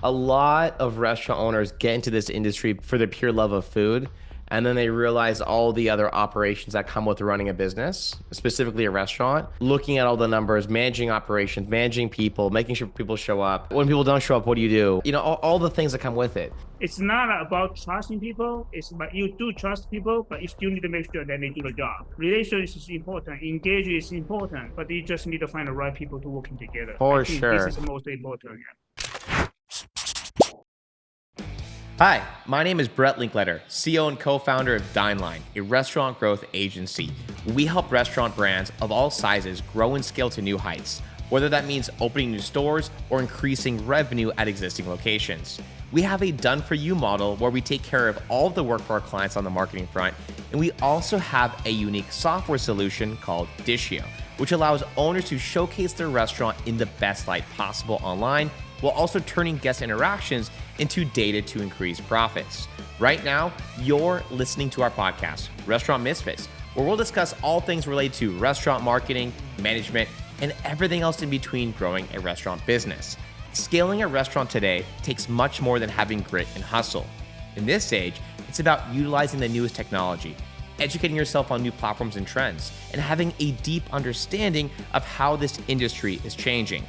a lot of restaurant owners get into this industry for the pure love of food. And then they realize all the other operations that come with running a business, specifically a restaurant, looking at all the numbers, managing operations, managing people, making sure people show up. When people don't show up, what do? You know, all the things that come with it. It's not about trusting people. It's about you do trust people, but you still need to make sure that they do the job. Relationship is important. Engage is important, but you just need to find the right people to working together. I For think this sure. is the most important. Hi, my name is Brett Linkletter, CEO and co-founder of Dineline, a restaurant growth agency. We help restaurant brands of all sizes grow and scale to new heights, whether that means opening new stores or increasing revenue at existing locations. We have a done-for-you model where we take care of all of the work for our clients on the marketing front, and we also have a unique software solution called Dishio, which allows owners to showcase their restaurant in the best light possible online, while also turning guest interactions into data to increase profits. Right now, you're listening to our podcast, Restaurant Misfits, where we'll discuss all things related to restaurant marketing, management, and everything else in between growing a restaurant business. Scaling a restaurant today takes much more than having grit and hustle. In this age, it's about utilizing the newest technology, educating yourself on new platforms and trends, and having a deep understanding of how this industry is changing.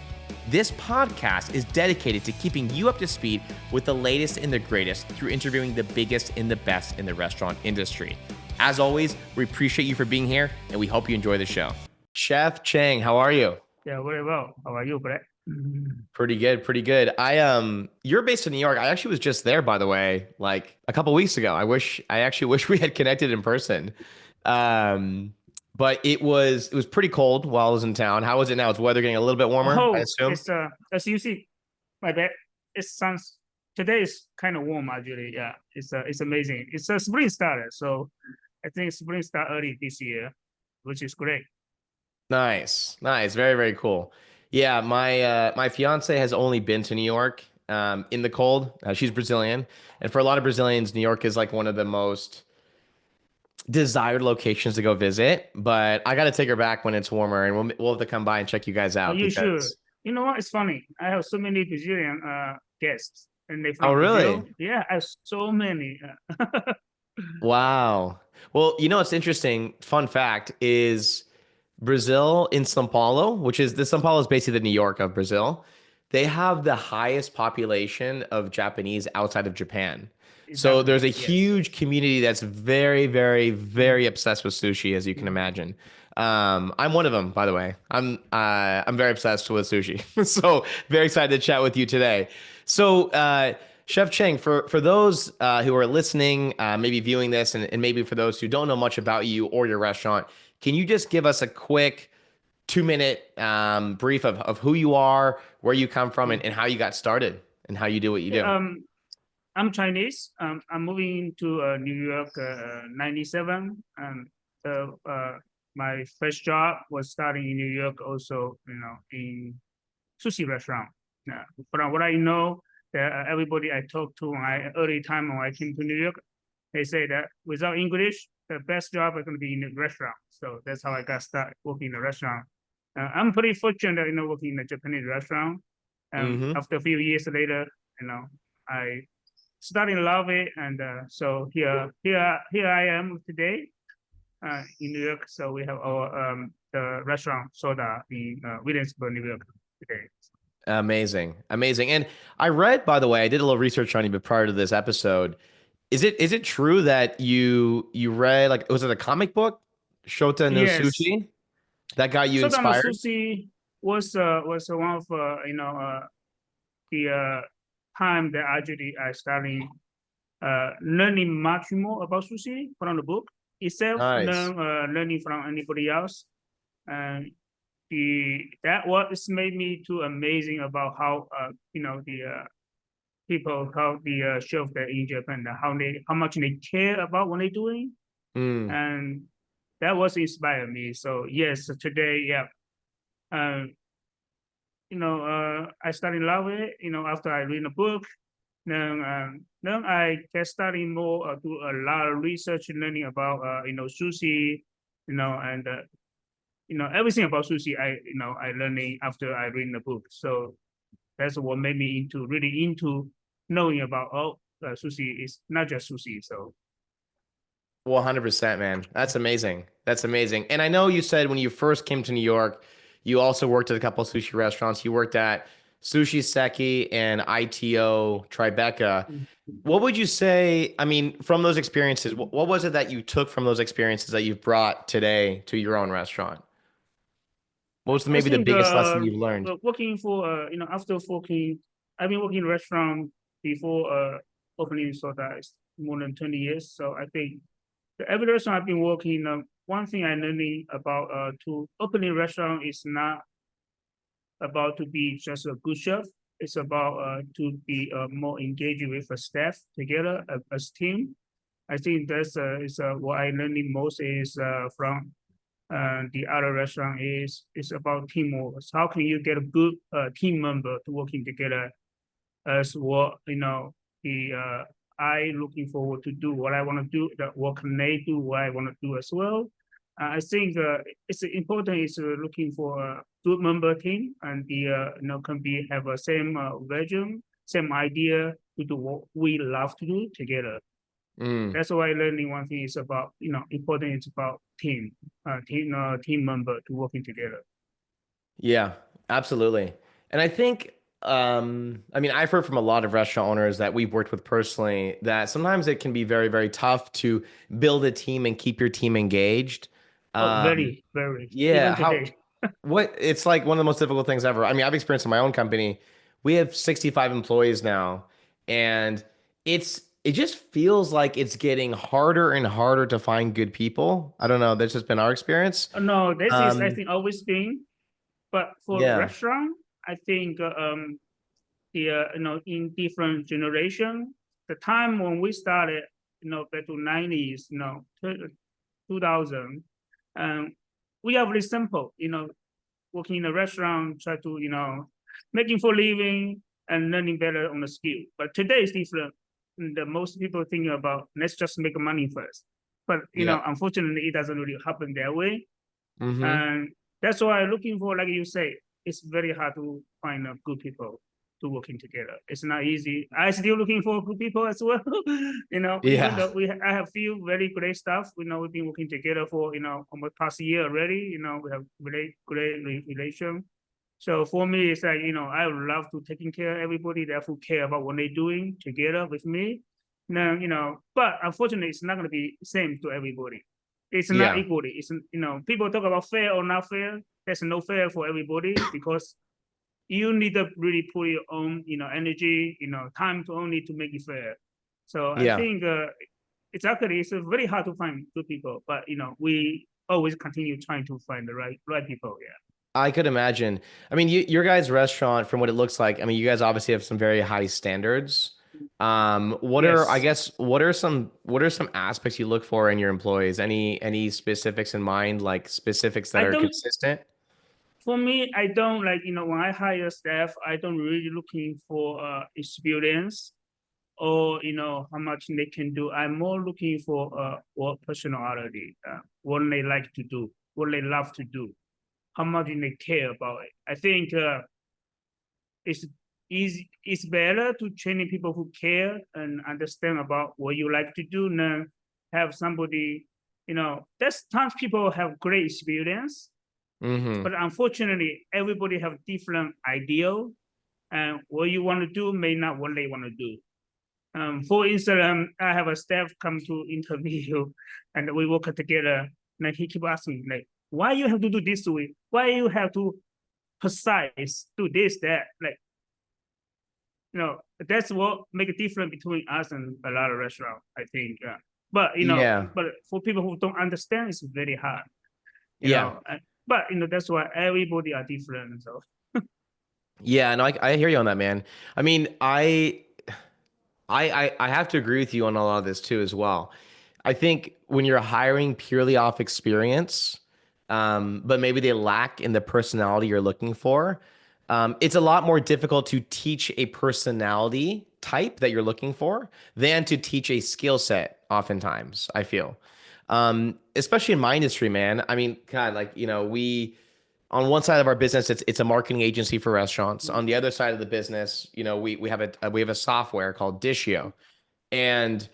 This podcast is dedicated to keeping you up to speed with the latest and the greatest through interviewing the biggest and the best in the restaurant industry. As always, we appreciate you for being here, and we hope you enjoy the show. Chef Chang, how are you? Yeah, very well. How are you, Brett? Pretty good, pretty good. You're based in New York. I actually was just there, by the way, like a couple weeks ago. I actually wish we had connected in person. Um, but it was pretty cold while I was in town. How is it now? Is weather getting a little bit warmer, I Oh, assume? it's as you see, my bad. It sounds today is kind of warm actually. Yeah, it's amazing. It's a spring started, so I think spring start early this year, which is great. Nice, nice, very, very cool. Yeah, my fiance has only been to New York in the cold. She's Brazilian, and for a lot of Brazilians, New York is like one of the most desired locations to go visit. But I got to take her back when it's warmer, and we'll have to come by and check you guys Are out you sure? because. You know what? It's funny. I have so many Brazilian guests, and they Oh, from really? Brazil. Yeah, I have so many. Wow. Well, you know what's interesting? Fun fact is Brazil in São Paulo, which is the São Paulo is basically the New York of Brazil. They have the highest population of Japanese outside of Japan. So there's a Japanese, yes. huge community that's very, very, Mhm. very obsessed with sushi, as you can Mhm. imagine. I'm one of them, by the way. I'm very obsessed with sushi. So very excited to chat with you today. So Chef Cheng, for those who are listening, maybe viewing this, and maybe for those who don't know much about you or your restaurant, can you just give us a quick 2 minute brief of who you are, where you come from, and how you got started, and how you do what you Yeah, do? I'm Chinese. I'm moving to New York '97. So my first job was starting in New York, also, in sushi restaurant. From what I know, that everybody I talked to early time when I came to New York, they say that without English, the best job is going to be in the restaurant. So that's how I got started working in the restaurant. I'm pretty fortunate, working in a Japanese restaurant. Hmm. After a few years later, I started to love it, and so here I am today in New York. So we have our the restaurant SOTA in Williamsburg, New York today. Amazing, amazing. And I read, by the way, I did a little research on you, but prior to this episode, is it true that you read, like, was it a comic book, Shota No Yes, Sushi, that got you Shota No inspired? Sushi was one of the time that actually I started learning much more about sushi from the book itself, Nice. learning from anybody else. And the that what is made me too amazing about how the people, how the chef that in Japan, how much they care about what they're doing, Mm. and that was inspired me. So yes, today, yeah, uh, I started love it. After I read the book, then I get starting more do a lot of research and learning about sushi, and everything about sushi. I learning after I read the book. So that's what made me into really into knowing about sushi is not just sushi. So 100%, man. That's amazing. That's amazing. And I know you said when you first came to New York, you also worked at a couple of sushi restaurants. You worked at Sushi Seki and ITO Tribeca. What would you say, I mean, from those experiences, what was it that you took from those experiences that you've brought today to your own restaurant? What was I maybe the think biggest lesson you've learned? working for after working, I've been working in restaurant before opening SOTA is more than 20 years. So I think every restaurant I've been working, one thing I learning about to opening restaurant is not about to be just a good chef. It's about to be more engaged with the staff together as team. I think that's is what I learning most is from the other restaurant is about teamwork. How can you get a good team member to working together as what the I looking forward to do what I want to do, that what can they do what I want to do as well. I think it's important is looking for a good member team and the can be have a same vision, same idea to do what we love to do together. Mm. That's why learning one thing is about important is about team member to working together. Yeah, absolutely. And I think, I mean, I've heard from a lot of restaurant owners that we've worked with personally that sometimes it can be very, very tough to build a team and keep your team engaged. Oh, Um, very yeah, even how, today. what, it's like one of the most difficult things ever. I mean, I've experienced in my own company. We have 65 employees now, and it just feels like it's getting harder and harder to find good people. I don't know. That's just been our experience. No, this is I Um, think always been, but for yeah. restaurant, I think the in different generation, the time when we started, back to 90s, 2000, um, we are very simple, working in a restaurant, try to, making for living and learning better on the skill. But today is different. The most people think about let's just make money first. But Yeah. unfortunately, it doesn't really happen that way. Hmm. And that's why looking for, like you say, it's very hard to find good people to working together. It's not easy. I still looking for good people as well. Even Yeah. though I have few very great stuff. We've been working together for almost past year already. We have great relation. So for me, it's like I would love to taking care of everybody that who care about what they're doing together with me. Now but unfortunately, it's not going to be same to everybody. It's not Yeah. equally. It's people talk about fair or not fair. There's no fair for everybody because you need to really put your own energy, time to only to make it fair. So I Yeah. think it's very hard to find good people, but we always continue trying to find the right people. Yeah. I could imagine. I mean, your guys' restaurant, from what it looks like, I mean, you guys obviously have some very high standards. I Yes. guess, what are some aspects you look for in your employees? Any specifics in mind, like specifics that I are don't. consistent? For me, I don't like when I hire staff, I don't really looking for experience or how much they can do. I'm more looking for what personality, what they like to do, what they love to do, how much they care about it. I think it's easy. It's better to training people who care and understand about what you like to do than have somebody. There's times people have great experience, Hmm. but unfortunately, everybody have different ideal, and what you want to do may not what they want to do. For instance, I have a staff come to interview, and we work together. And he keep asking like, "Why you have to do this way? Why you have to precise do this that?" Like, that's what make a difference between us and a lot of restaurants. I think, but Yeah. but for people who don't understand, it's very hard. You Yeah. know, uh, but that's why everybody are different. So Yeah. No, I hear you on that, man. I mean, I have to agree with you on a lot of this too as well. I think when you're hiring purely off experience, but maybe they lack in the personality you're looking for, it's a lot more difficult to teach a personality type that you're looking for than to teach a skill set. Oftentimes, I feel, especially in my industry, man. I mean, God, like we. on one side of our business, it's a marketing agency for restaurants. On the other side of the business, we have a software called Dishio, and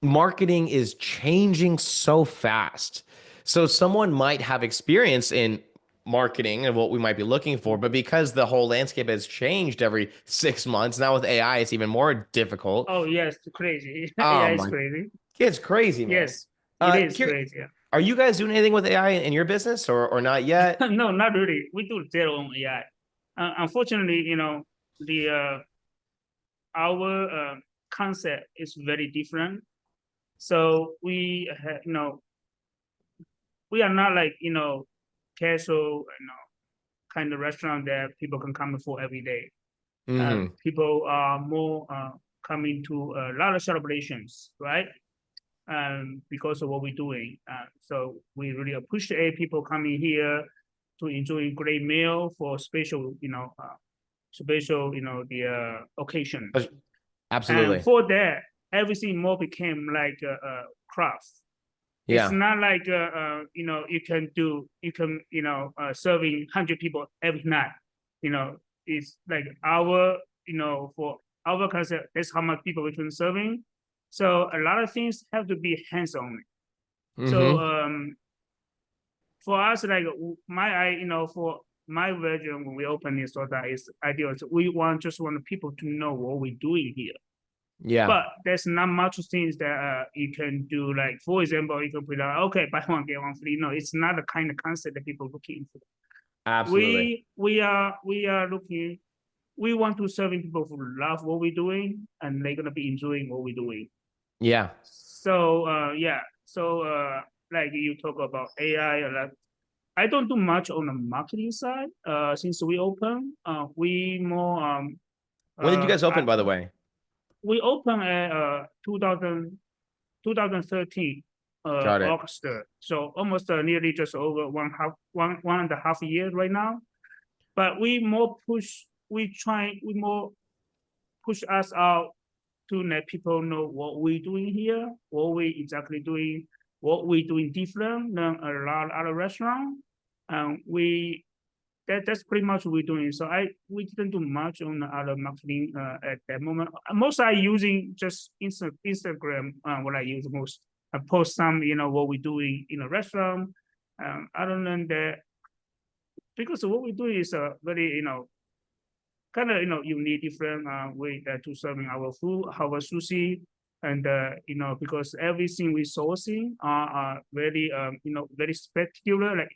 marketing is changing so fast. So someone might have experience in marketing and what we might be looking for, but because the whole landscape has changed every 6 months, now with AI, it's even more difficult. Oh yes, crazy. Oh AI is my, crazy. it's crazy, man. Yes, it is Here, crazy. Yeah. are you guys doing anything with AI in your business or not yet? No, not really. We do zero on AI. Unfortunately, the our concept is very different. So we are not like casual kind of restaurant that people can come for every day. Hmm. People are more coming to a lot of celebrations, right? Because of what we're doing. So we really appreciate people coming here to enjoy a great meal for special, the occasion. And Absolutely. for that, everything more became like a craft. It's Yeah. not like serving 100 people every night. It's like for our concept, that's how much people we can serving. So a lot of things have to be hands-on. So Hmm. for us, like for my version when we open in SOTA is ideal. So we just want people to know what we're doing here. Yeah. But there's not much things that you can do. Like for example, you can put out okay, buy one get one free. No, it's not the kind of concept that people are looking for. Absolutely. We are looking. We want to serving people who love what we're doing and they're gonna be enjoying what we're doing. Yeah. So yeah. So like you talk about AI a lot. I don't do much on the marketing side. Since we open, we more When did you guys I, open, by the way? we open at 2013 Got it. August. So almost nearly just over one and a half years right now. But we more push us out to let people know what we're doing here, what we exactly doing, what we're doing different than a lot of other restaurants. That's pretty much what we're doing. So we didn't do much on the other marketing at that moment. Most I using just Instagram. What I use most. I post some, what we're doing in a restaurant. Other than that, because what we do is a very, kind of, unique, different way to serving our food, our sushi, and because everything we sourcing are very, very spectacular. Like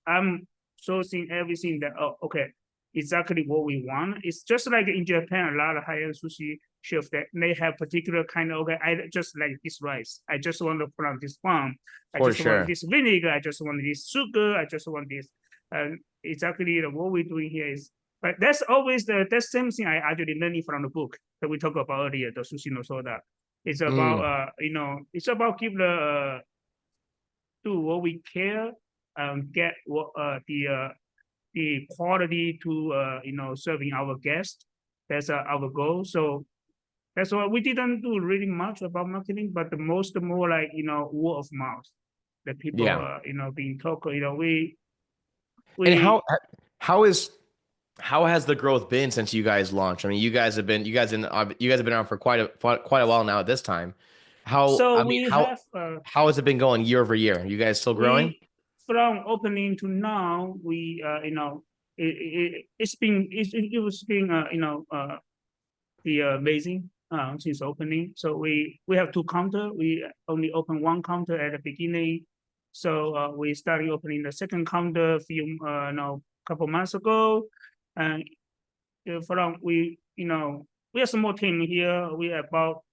I'm sourcing everything that okay, exactly what we want. It's just like in Japan, a lot of high-end sushi chefs that they have particular kind of okay. I just like this rice. I just want to put on this farm. I For just want sure. this vinegar. I just want this sugar. I just want this. And exactly what we're doing here is but that's always that same thing I actually learning from the book that we talked about earlier, the Sushi no Soda. It's about Mm. it's about give the do what we care and get what the quality to serving our guests. That's our goal. So that's why we didn't do really much about marketing, but the more like word of mouth that people Yeah. being talk. And We how is how has the growth been since you guys launched? I mean, you guys have been around for quite a while now at this time. How so I mean, we have how has it been going year over year? Are you guys still growing? we from opening to now we it was been the amazing since opening. So we have two counter. We only open one counter at the beginning. So we started opening the second counter a few couple months ago, and from we have some more team here. We have about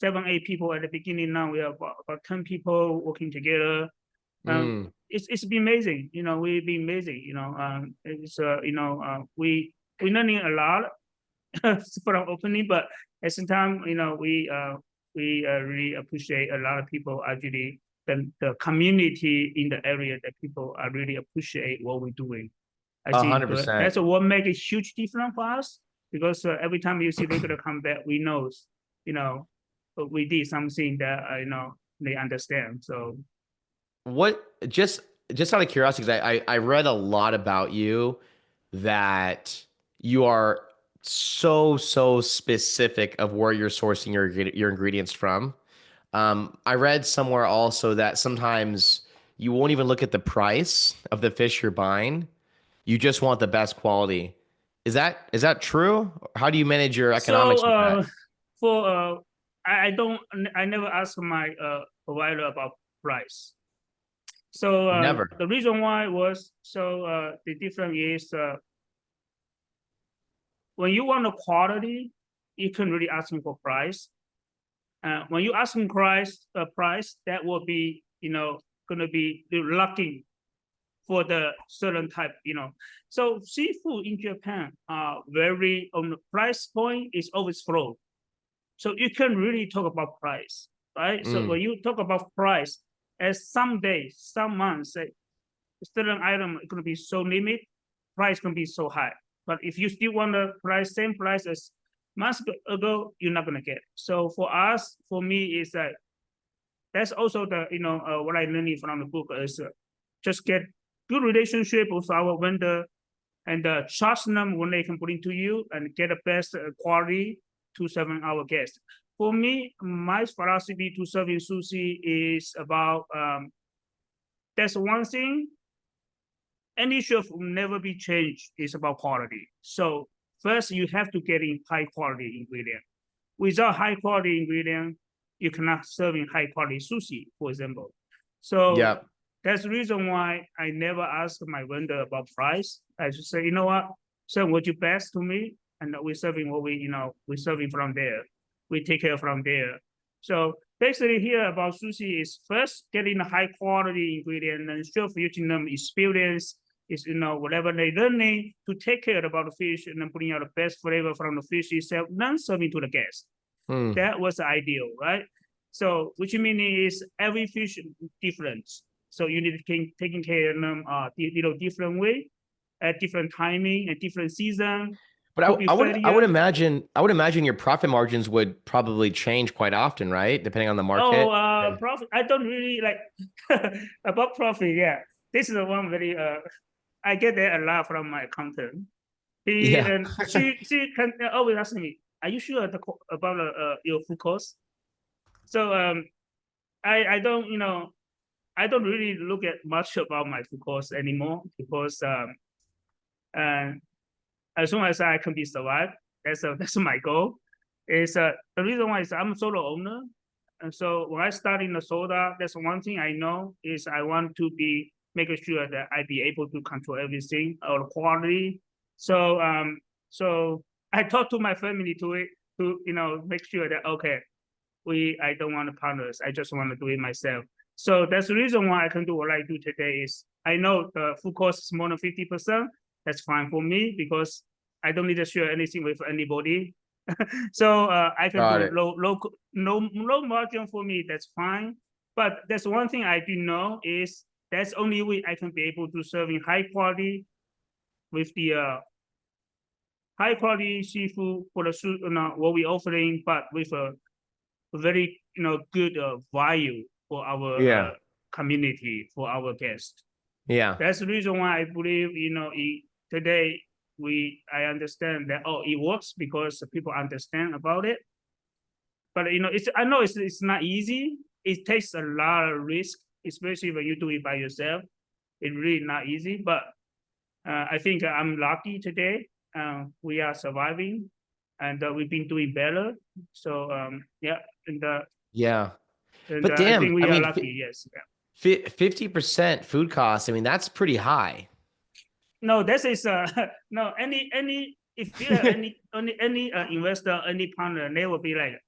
7, 8 people at the beginning. Now we have about 10 people working together. Mm. It's been amazing. We've been amazing. It's we learning a lot from opening, but at the same time, we really appreciate a lot of people actually the community in the area that people are really appreciate what we're doing. I A think hundred percent. that's what make a huge difference for us because every time you see regular come back, we know, you know, we did something that they understand. So What just just out of curiosity, because I read a lot about you that you are so specific of where you're sourcing your ingredients from. I read somewhere also that sometimes you won't even look at the price of the fish you're buying. You just want the best quality. Is that true? How do you manage your So economics with that? for I don't I never ask my provider about price. So Never. the reason why was so the difference is when you want a quality, you can really asking for price. When you asking price that will be gonna be locking for the certain type. So seafood in Japan are very on the price point is always flow. So you can really talk about price, right? So Mm. when you talk about price, as some days, some months, say certain item is going to be so limit, price can be so high. But if you still want the price, same price as months ago, you're not going to get it. So for us, for me, is that that's also the what I learned from the book is just get good relationship with our vendor and trust them when they can bring to you and get the best quality to serving our guests. For me, my philosophy to serving sushi is about that's one thing. Any chef will never be changed. It's about quality. So first, you have to get in high quality ingredient. Without high quality ingredient, you cannot serve in high quality sushi, for example. So Yeah. that's the reason why I never ask my vendor about price. I just say, you know what, send what you best to me, and we're serving what we're serving from there. We take care from there. So basically, here about sushi is first getting a high quality ingredient and chef using them experience is whatever they learning to take care about the fish and then putting out the best flavor from the fish itself, then serving to the guest. Mm. That was the ideal, right? So which meaning is every fish different. So you need to taking care of them different way, at different timing, at different season. But Could be failure. I would imagine your profit margins would probably change quite often, right? Depending on the Oh, market. profit. I don't really like about profit. Yeah, this is the one very. I get that a lot from my accountant. He Yeah. and she can always ask me, "Are you sure about your food cost?" So I don't I don't really look at much about my food cost anymore because uh, as soon as I can be survived, that's my goal. Is the reason why is I'm a solo owner, and so when I start in the soda, that's one thing I know is I want to be making sure that I be able to control everything or quality. So so I talk to my family to it to make sure that okay, I don't want to partners. I just want to do it myself. So that's the reason why I can do what I do today is I know the food cost is more than 50%. That's fine for me because I don't need to share anything with anybody. So I can Got do it. low margin for me. That's fine. But that's one thing I do know is that's only way I can be able to serve in high quality with the high quality seafood for the what we're offering, but with a very good value for our Yeah. community for our guests. Yeah. That's the reason why I believe today I understand that it works because people understand about it. But I know it's not easy. It takes a lot of risk, especially when you do it by yourself. It's really not easy. But I think I'm lucky today. We are surviving, and we've been doing better. So yeah, and Yeah. and But I damn, think I we are mean, lucky. Yes. Yeah. 50% food costs. I mean, that's pretty high. No, this is no any if you have any investor, any partner, they will be like,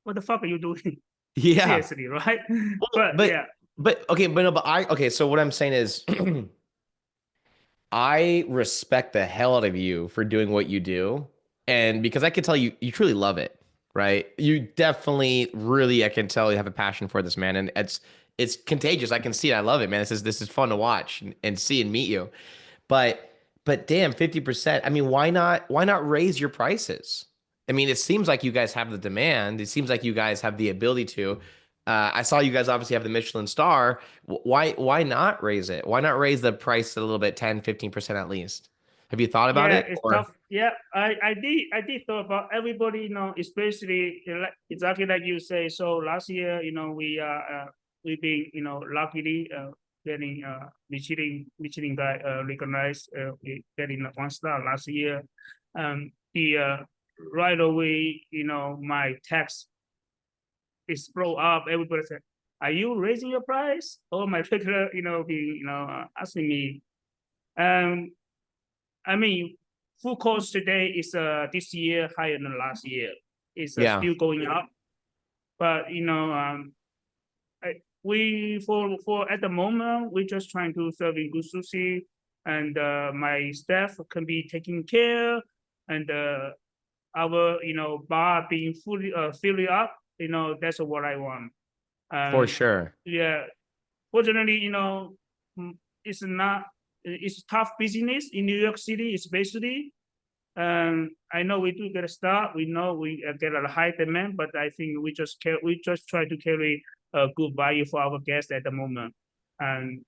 "What the fuck are you doing?" Yeah. Seriously, right? Well, But yeah, but okay, but no, but okay, so what I'm saying is I respect the hell out of you for doing what you do. And because I can tell you truly love it, right? You definitely really, I can tell you have a passion for this, man. And it's contagious. I can see it. I love it, man. This is fun to watch and see and meet you. But damn, 50%. I mean, why not raise your prices? I mean, it seems like you guys have the demand. It seems like you guys have the ability to. I saw you guys obviously have the Michelin star. Why not raise it? Why not raise the price a little bit, 10-15% at least? Have you thought about Yeah, it? it's Or tough. Yeah, I did thought about everybody, especially like exactly like you say. So last year, we've been, luckily getting Michelin guy recognized, we getting 1 star last year. The right away, my tax explode up. Everybody said, "Are you raising your price?" Or my regular, asking me. Um, I mean, full cost today is this year higher than last year. It's yeah, still going up, but we for at the moment we're just trying to serving good sushi, and my staff can be taken care, and our bar being fully filled up. That's what I want. for Um, sure. yeah, fortunately, mm, it's not. It's tough business in New York City, especially. I know we do get a start. We know we get a high demand, but I think we just try to carry a good value for our guests at the moment, and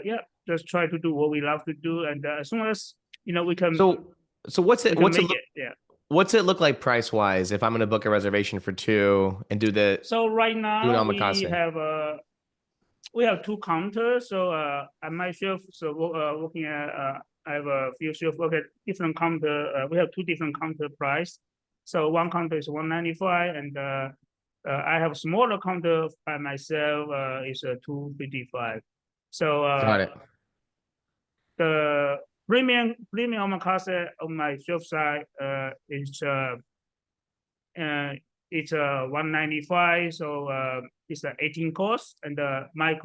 yeah, just try to do what we love to do, and as soon as we can So so what's we it can what's it make look it. Yeah. what's it look like price wise if I'm gonna book a reservation for two and So right do an now omakase? we have two counters. So at my chef, so working at I have a few chefs work at different counter. We have two different counter price. So one counter is 195, and I have smaller counter by myself. Is 255. So Got it. the premium omakase on my chef side is uh, it's 195, so it's 18 course, and my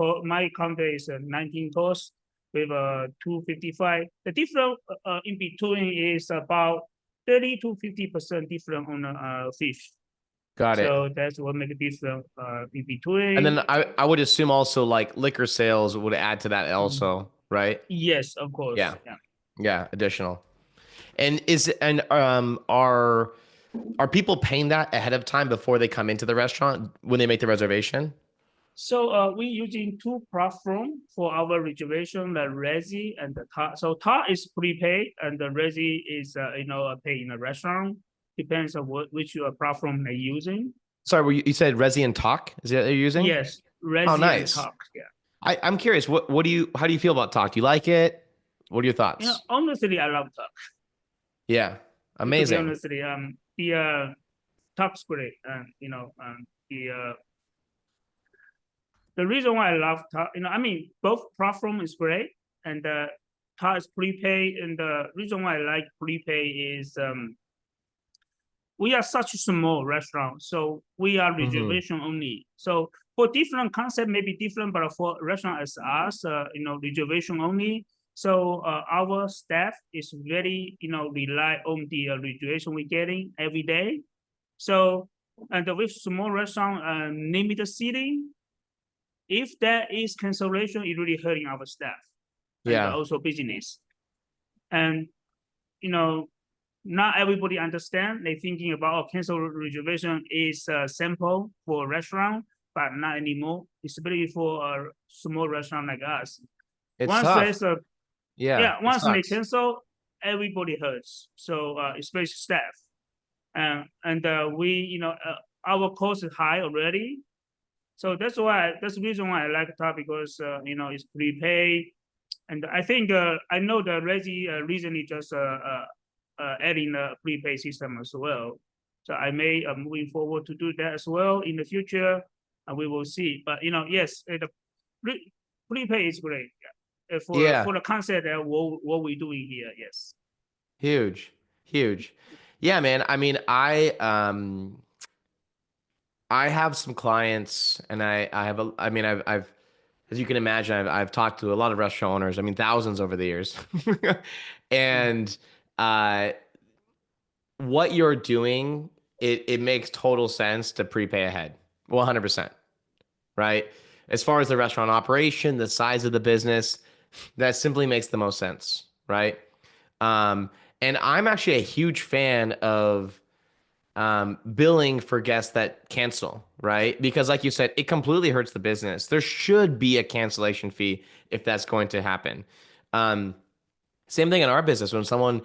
counter is 19 course with 255. The difference in between is about 30 to 50% different on the fish. Got it. So that's what make a difference in And between. then I would assume also like liquor sales would add to that also, right? Yes, of course. Yeah. Yeah. Yeah, additional. And are people paying that ahead of time before they come into the restaurant when they make the reservation? So we're using two platform for our reservation, the Resi and the TAR. So TAR is prepaid, and the Resi is pay in a restaurant. Depends on which platform they're using. Sorry, you said Resi and Talk? Is that what you're using? Yes, Oh, Resi and nice. TAR. Yeah. I'm curious. How do you feel about Talk? Do you like it? What are your thoughts? Honestly, I love TAR. Yeah, To be amazing. honest, the TAR's great, and the reason why I love TAR, I mean, both platform is great, and TAR is prepaid, and the reason why I like prepaid is we are such a small restaurant, so we are Hmm. reservation only. So for different concept may be different, but for restaurant as us, reservation only. So our staff is very, rely on the reservation we're getting every day. So and with small restaurant limited seating, if there is cancellation, it really hurting our staff and Yeah, also business. And you know, not everybody understand. They thinking about cancel reservation is simple for a restaurant, but not anymore. Especially for a small restaurant like us. it's Once tough. there's a Yeah, yeah, it once they sucks. cancel, everybody hurts. So especially staff. And we, our cost is high already. So that's the reason why I like that because it's prepaid, and I think I know the Resi recently just adding a prepaid system as well. So I may moving forward to do that as well in the future, and we will see. But yes, the prepaid is great. Yeah. Yeah, For the concept that what we're doing here, yes. huge, huge. Yeah, man. I mean, I have some clients, and I have I mean, I've as you can imagine, I've talked to a lot of restaurant owners. I mean, thousands over the years, Mm. and uh, what you're doing, it makes total sense to prepay ahead, 100%, right? As far as the restaurant operation, the size of the business, that simply makes the most sense, right? Um, and I'm actually a huge fan of billing for guests that cancel, right? Because like you said, it completely hurts the business. There should be a cancellation fee if that's going to happen. Um, Same thing in our business. When someone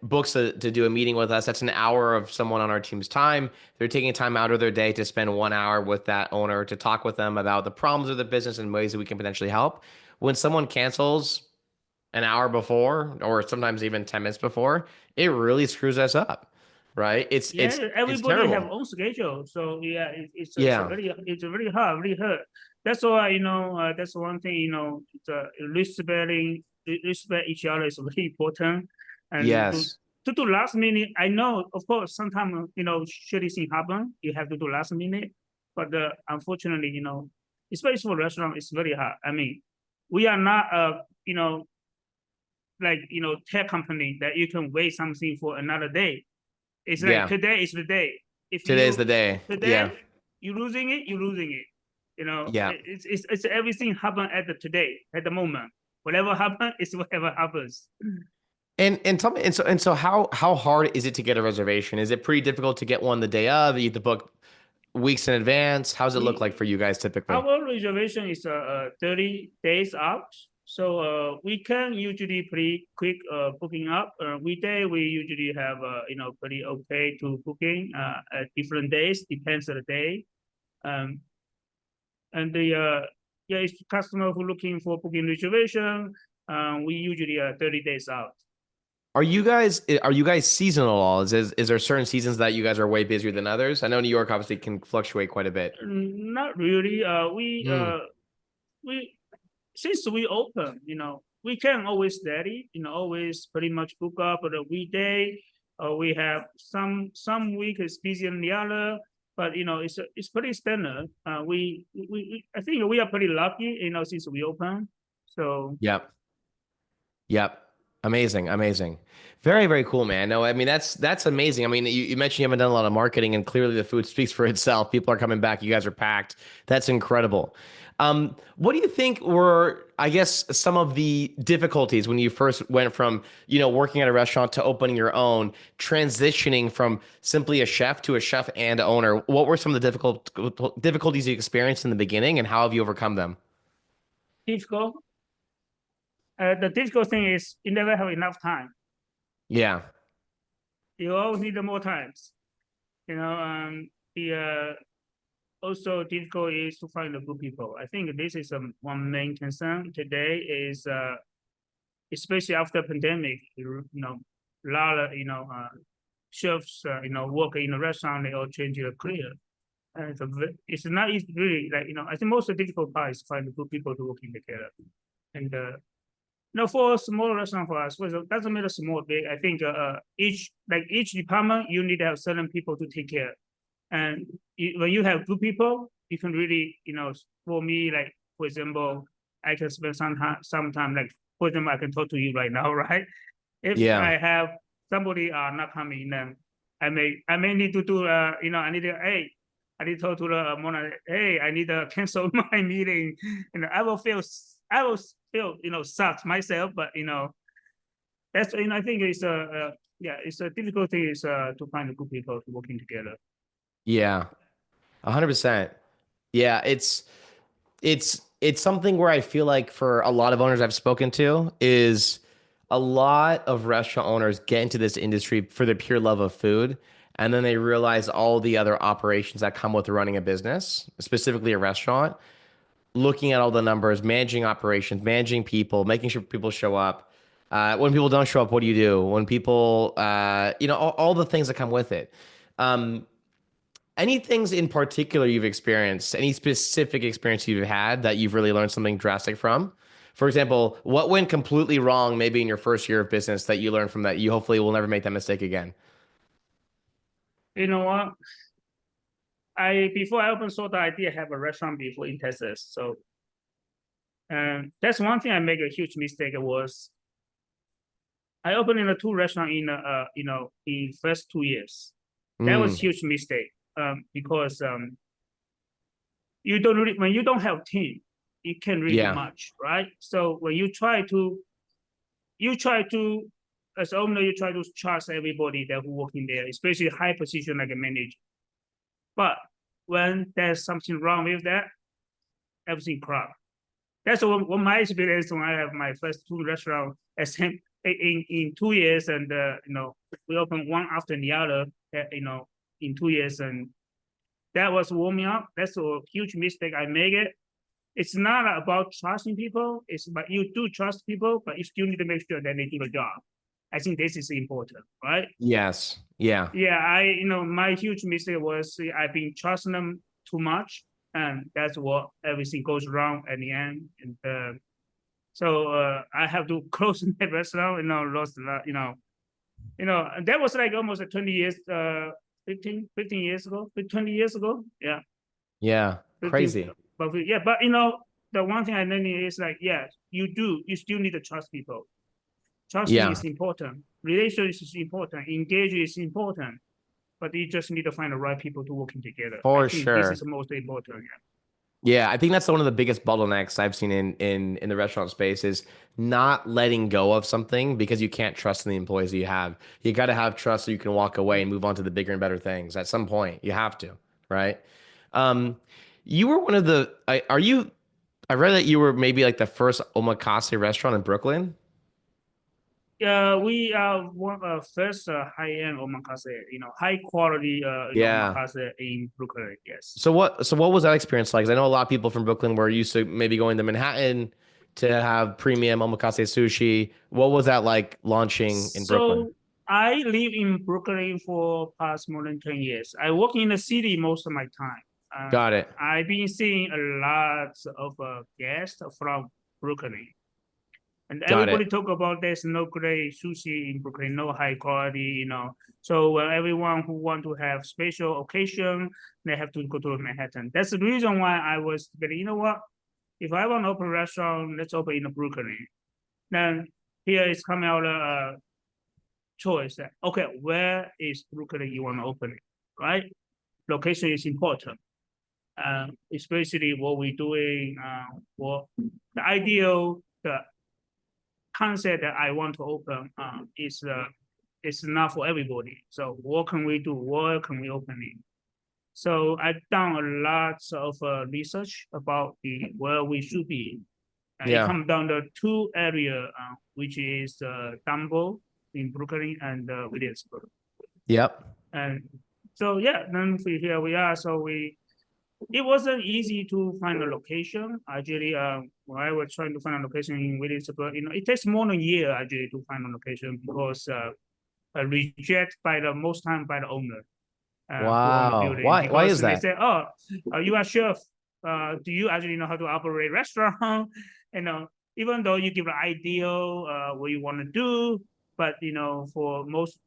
books to do a meeting with us, that's an hour of someone on our team's time. They're taking time out of their day to spend 1 hour with that owner to talk with them about the problems of the business and ways that we can potentially help. When someone cancels an hour before, or sometimes even 10 minutes before, it really screws us up, right? Yeah, It's everybody have terrible. own schedule, so yeah, Yeah. it's really hard, really hurt. That's why that's one thing it's, respect each other is very important, and Yes. to do last minute. I know, of course, sometimes shitty thing happen. You have to do last minute, but unfortunately, especially for restaurant, it's very hard. I mean, we are not like tech company that you can wait something for another day. It's like Yeah. today is the day. If Today's the you day. Yeah. today you losing it, you're losing it. Yeah. It's everything happen at the today, at the moment. Whatever happen is whatever happens. And tell me, and so how hard is it to get a reservation? Is it pretty difficult to get one the day of? You have to book weeks in advance. How does it look like We for you guys typically? our reservation is 30 days out. So we can usually pretty quick booking up. Weekday we usually have pretty okay to booking at different days, depends on the day. Um, and the yeah, it's customer who looking for booking reservation. We usually are 30 days out. Are you guys seasonal at all? Is there certain seasons that you guys are way busier than others? I know New York obviously can fluctuate quite a bit. Not really. Hmm. We since we open, we can always steady, always pretty much book up on a weekday. We have some week is busier than the other, but it's pretty standard. I think we are pretty lucky, since we open. So Yep. Yep. Amazing. Amazing. Very, very cool, man. No, I mean that's amazing. I mean, you mentioned you haven't done a lot of marketing and clearly the food speaks for itself. People are coming back. You guys are packed. That's incredible. What do you think were, I guess, some of the difficulties when you first went from, working at a restaurant to opening your own, transitioning from simply a chef to a chef and owner? What were some of the difficulties you experienced in the beginning and how have you overcome them? difficult. The difficult thing is you never have enough time. Yeah. You always need more times. The also difficult is to find the good people. I think this is one main concern today is especially after pandemic. A lot of chefs work in a restaurant, they all change their career. And it's not easy really, like I think most of the difficult part is find the good people to working together. And for a small restaurant for us, well, it doesn't matter small or big. I think each department you need to have certain people to take care. And when you have good people, you can really, for me, like for example, I can spend some time, like for example, I can talk to you right now, right? If Yeah. I have somebody not coming, then I may need to do I need to I need to talk to the Mona. Hey, I need to cancel my meeting. I will feel sucks myself, but that's I think it's yeah, it's a difficult thing is to find good people to working together. Yeah. 100%. Yeah, it's something where I feel like for a lot of owners I've spoken to is a lot of restaurant owners get into this industry for the pure love of food, and then they realize all the other operations that come with running a business, specifically a restaurant, looking at all the numbers, managing operations, managing people, making sure people show up. When people don't show up, what do you do? When people, all the things that come with it. Um, any things in particular you've experienced, any specific experience you've had that you've really learned something drastic from? For example, what went completely wrong maybe in your first year of business that you learned from that you hopefully will never make that mistake again? You know what? I before I opened SOTA, I did have a restaurant before in Texas. So that's one thing I make a huge mistake was I opened in a two restaurant in in first 2 years. That was Mm, huge mistake. Because you don't really when you don't have team, you can't really do yeah. much, right? So when you try to as owner, you try to trust everybody that who working there, especially high position like a manager. But when there's something wrong with that, everything crap. That's what my experience when I have my first two restaurants in 2 years, and we opened one after the other, in 2 years, and that was warming up. That's a huge mistake I made it. It's not about trusting people. It's about you do trust people, but you still need to make sure that they do the job. I think this is important, right? Yes. Yeah. Yeah, my huge mistake was I've been trusting them too much, and that's what everything goes wrong at the end. And so I have to close my restaurant. Lost a lot. And that was like almost 20 years, 15 years ago, 20 years ago. Yeah. Yeah. 15, Crazy. but the one thing I learned is like, yeah, you still need to trust people. Trusting is important. Relationship is important. Engagement is important. But you just need to find the right people to working together. For I think sure. this is the most important. Yeah, I think that's one of the biggest bottlenecks I've seen in the restaurant space is not letting go of something because you can't trust in the employees that you have. You got to have trust so you can walk away and move on to the bigger and better things. At some point, you have to, right? Um, you were one of the. I read that you were maybe like the first omakase restaurant in Brooklyn. We are one first high-end omakase, high quality Yeah. omakase in Brooklyn. Yes. So what was that experience like? 'Cause I know a lot of people from Brooklyn were used to maybe going to Manhattan to have premium omakase sushi. What was that like launching in Brooklyn? So I live in Brooklyn for past more than 10 years. I work in the city most of my time. Got it. I've been seeing a lot of guests from Brooklyn. And Got everybody it. talk about there's no great sushi in Brooklyn, no high quality. So everyone who want to have special occasion, they have to go to Manhattan. That's the reason why I was getting, you know what? If I want to open a restaurant, let's open in Brooklyn. Then here is coming out a choice that, okay, where is Brooklyn you want to open it, right? Location is important. Especially what we're doing, what the ideal, the concept that I want to open is not for everybody. So what can we do? Where can we open it? So I've done a lot of research about where we should be. It comes down to two areas, which is Dumbo in Brooklyn and Williamsburg. Yep. And so yeah, then here we are. So it wasn't easy to find a location. Actually, when I was trying to find a location in Williamsburg, it takes more than a year actually to find a location because reject by the most time by the owner. Who own the Wow. building. Why Because is they that? say, oh, you are chef. Do you actually know how to operate restaurant? Even though you give an ideal what you want to do, but for most,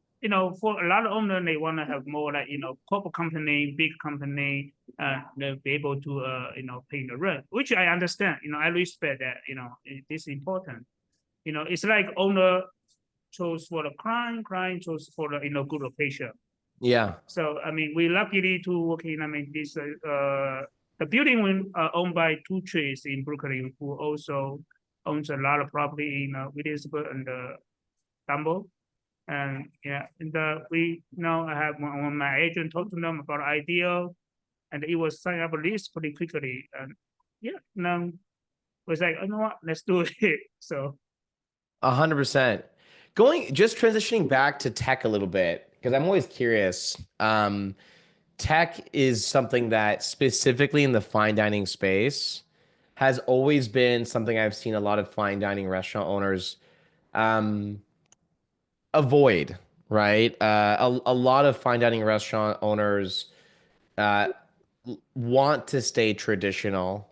for a lot of owners, they want to have more like corporate company, big company, they'll be able to pay the rent, which I understand. I respect that. It's important. It's like owner chose for the client chose for the good location. Yeah. So I mean, we luckily to work in. I mean, this the building owned by two trees in Brooklyn, who also owns a lot of property in Williamsburg and Dumbo. And yeah, and we now I have when my agent talked to them about ideal, and it was sign up a list pretty quickly. And yeah, now was like, you know what, let's do it. So 100%. Just transitioning back to tech a little bit, because I'm always curious. Tech is something that specifically in the fine dining space has always been something I've seen a lot of fine dining restaurant owners um, avoid, right? A lot of fine dining restaurant owners uh, want to stay traditional.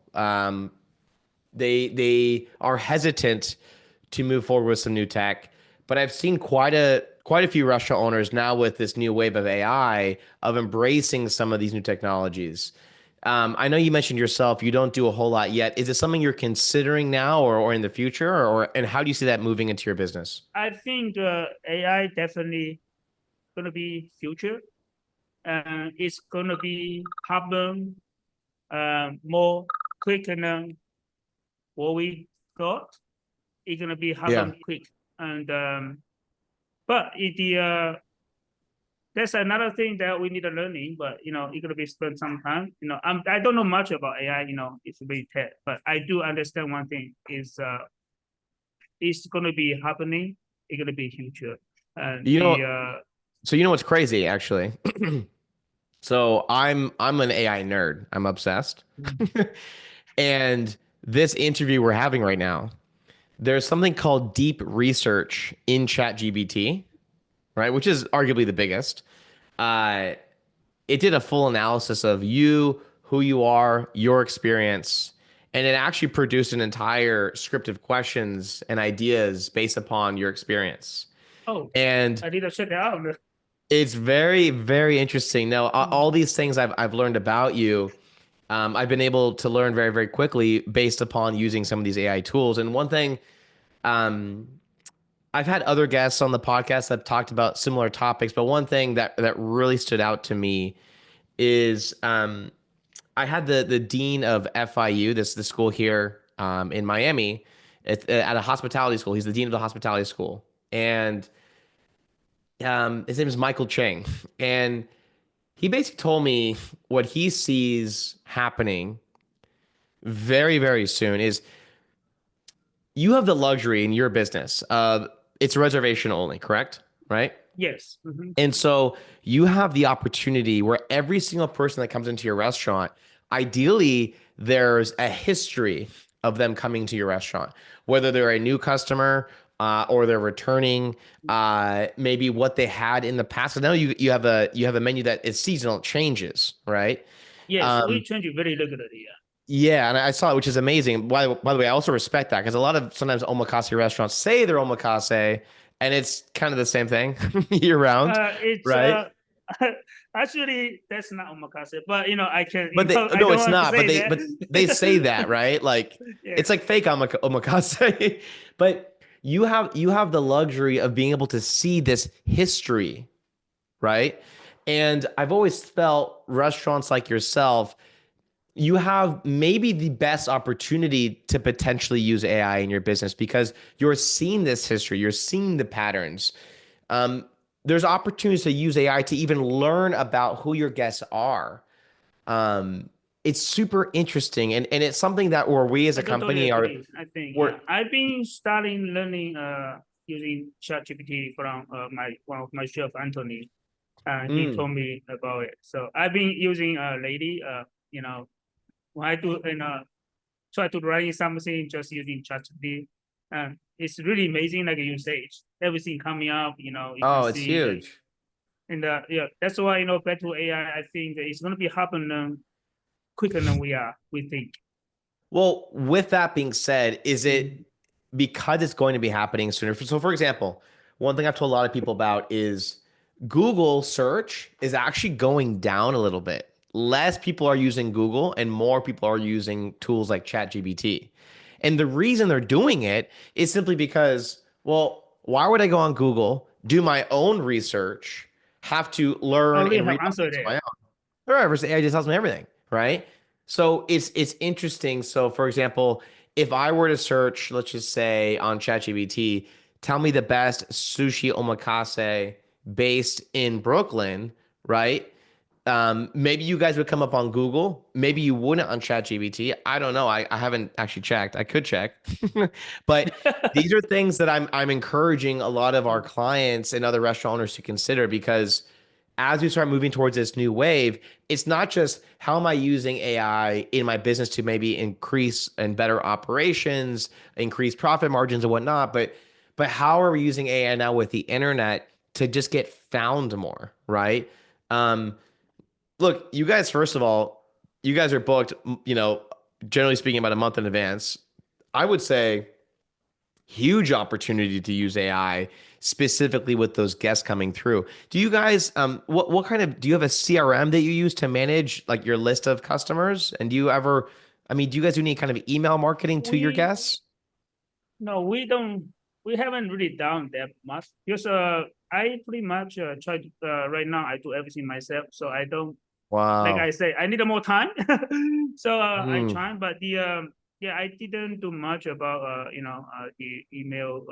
They are hesitant to move forward with some new tech. But I've seen quite a few restaurant owners now with this new wave of AI of embracing some of these new technologies. I know you mentioned yourself you don't do a whole lot yet. Is it something you're considering now or in the future, and how do you see that moving into your business? I think AI definitely gonna be future. It's gonna be happen more quicker than what we thought. It's gonna be Yeah. happen quick, and but that's another thing that we need to learning, but it's gonna be spend some time. I don't know much about AI, it's very tech, but I do understand one thing is it's gonna be happening, it's gonna be huge. And You know, so you know what's crazy actually? So I'm an AI nerd. I'm obsessed. And this interview we're having right now, there's something called deep research in ChatGPT, right? Which is arguably the biggest. Uh, it did a full analysis of you, who you are, your experience, and it actually produced an entire script of questions and ideas based upon your experience. oh, And I need to check it out. it's very, very interesting. Now, Mm. all these things I've learned about you, I've been able to learn very, very quickly based upon using some of these AI tools. And one thing, um, I've had other guests on the podcast that talked about similar topics, but one thing that really stood out to me is I had the dean of FIU, the school here in Miami, at a hospitality school. He's the dean of the hospitality school, and his name is Michael Chang, and he basically told me what he sees happening very, very soon is you have the luxury in your business of it's reservation only, correct? Right? Yes. Mhm. And so you have the opportunity where every single person that comes into your restaurant, ideally, there's a history of them coming to your restaurant, whether they're a new customer or they're returning, maybe what they had in the past. I know you have a menu that is seasonal, it changes, right? Yes, we Um, change it very regularly. yeah, and I saw it, which is amazing. By the way, I also respect that because a lot of sometimes omakase restaurants say they're omakase, and it's kind of the same thing year round, It's right? actually that's not omakase, but I can But they I no, don't it's want to not. say But they say that, that. right? Like Yeah. it's like fake omakase. But you have the luxury of being able to see this history, right? And I've always felt restaurants like yourself, you have maybe the best opportunity to potentially use AI in your business because you're seeing this history, you're seeing the patterns. Um, there's opportunities to use AI to even learn about who your guests are. Um, it's super interesting, and it's something that where we as I a totally company are agree. I think, we're yeah, I've been starting learning using ChatGPT from my one of my chef Anthony. He mm, told me about it. So I've been using lately. When I do try to write something just using ChatGPT, it's really amazing. Like usage, everything coming up. You can oh, it's see the huge. and yeah, that's why back to AI. I think that it's gonna be happening quicker than we think. Well, with that being said, is it Mm. because it's going to be happening sooner? So, for example, one thing I've told a lot of people about is Google search is actually going down a little bit. Less people are using Google and more people are using tools like ChatGPT. And the reason they're doing it is simply because, well, why would I go on Google, do my own research, have to I learn already and have read up answer things on there. my own? Right, versus AI just tells me everything, right? So it's interesting. So for example, if I were to search, let's just say on ChatGPT, tell me the best sushi omakase based in Brooklyn, right? Maybe you guys would come up on Google. Maybe you wouldn't on ChatGPT. I don't know. I haven't actually checked. I could check. But these are things that I'm encouraging a lot of our clients and other restaurant owners to consider because as we start moving towards this new wave, it's not just how am I using AI in my business to maybe increase and better operations, increase profit margins and whatnot, but how are we using AI now with the internet to just get found more, right? Um, look, you guys, first of all, you guys are booked, generally speaking, about a month in advance. I would say huge opportunity to use AI specifically with those guests coming through. Do you guys what kind of do you have a CRM that you use to manage like your list of customers? And do you ever do you guys do any kind of email marketing to your We guests? No, we don't. We haven't really done that much because I pretty much try to right now. I do everything myself, so I don't like I Wow. say I need more time. So I Hmm. try, but the yeah, I didn't do much about the email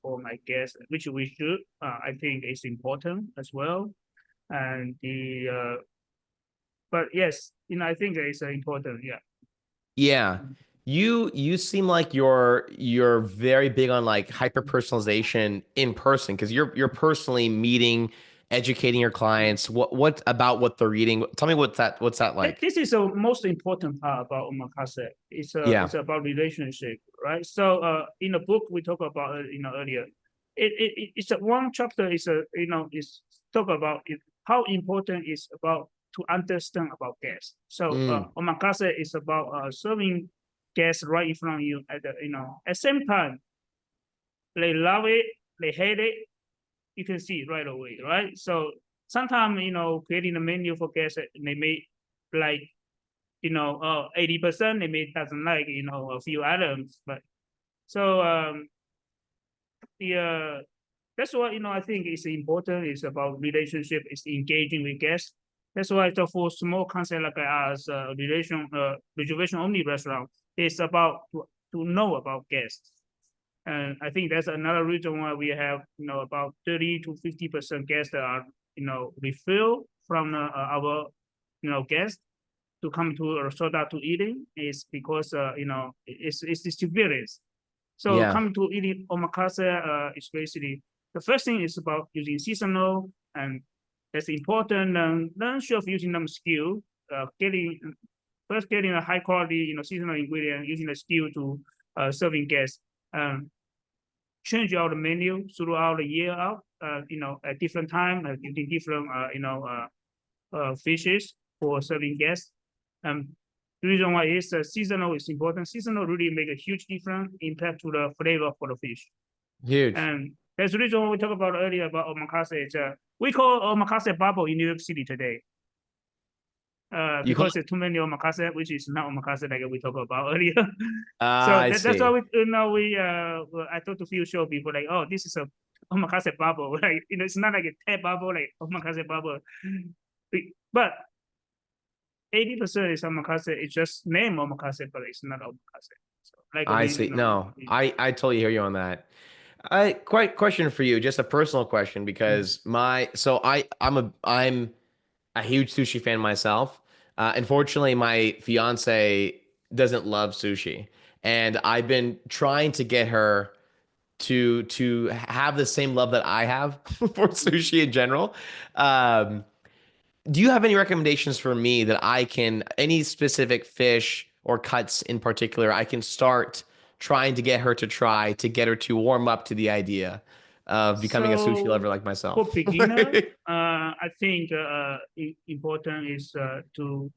for my guests, which we should. I think it's important as well. And but yes, I think it's important. Yeah. Yeah. You seem like you're very big on like hyper personalization in person because you're personally meeting, educating your clients. What about what they're eating? Tell me what's that like? This is the most important part about omakase. Yeah. It's about relationship, right? So in the book we talk about earlier. It's a one chapter is a is talk about how important is about to understand about guests. So Mm, omakase is about serving guests right in front of you at the at same time they love it, they hate it, you can see it right away, right? So sometimes creating a menu for guests, they may like 80%, they may doesn't like a few items, but so the that's why I think it's important. It's about relationship. It's engaging with guests. That's why for small concept like us, reservation only restaurant, it's about to know about guests. And I think that's another reason why we have about 30 to 50% guests that are refill from our guests to come to SOTA to eating is because it's distributed. So yeah. coming to eating omakase is basically the first thing is about using seasonal, and that's important. And then of using them skill, getting getting a high quality seasonal ingredient, using the skill to serving guests. Um, Change out the menu throughout the year out, at different time, using different fishes for serving guests. The reason why is seasonal is important. Seasonal really make a huge difference impact to the flavor for the fish. Huge. And that's the reason why we talked about earlier about omakase. We call omakase bubble in New York City today. You call Because there's too many omakase, which is not omakase like we talked about earlier. So I that's why see. we I talked to a few show people like, oh, this is a omakase bubble. Like it's not like a tap bubble, like omakase bubble. But 80% is omakase. It's just name omakase, but it's not omakase. So like I we, see. No, I totally hear you on that. I quite question for you, just a personal question because I'm a huge sushi fan myself. Unfortunately, my fiance doesn't love sushi, and I've been trying to get her to have the same love that I have for sushi in general. Um, do you have any recommendations for me that I can, any specific fish or cuts in particular, I can start trying to get her to try to get her to warm up to the idea of becoming a sushi lover so like for myself? beginner, I think important is to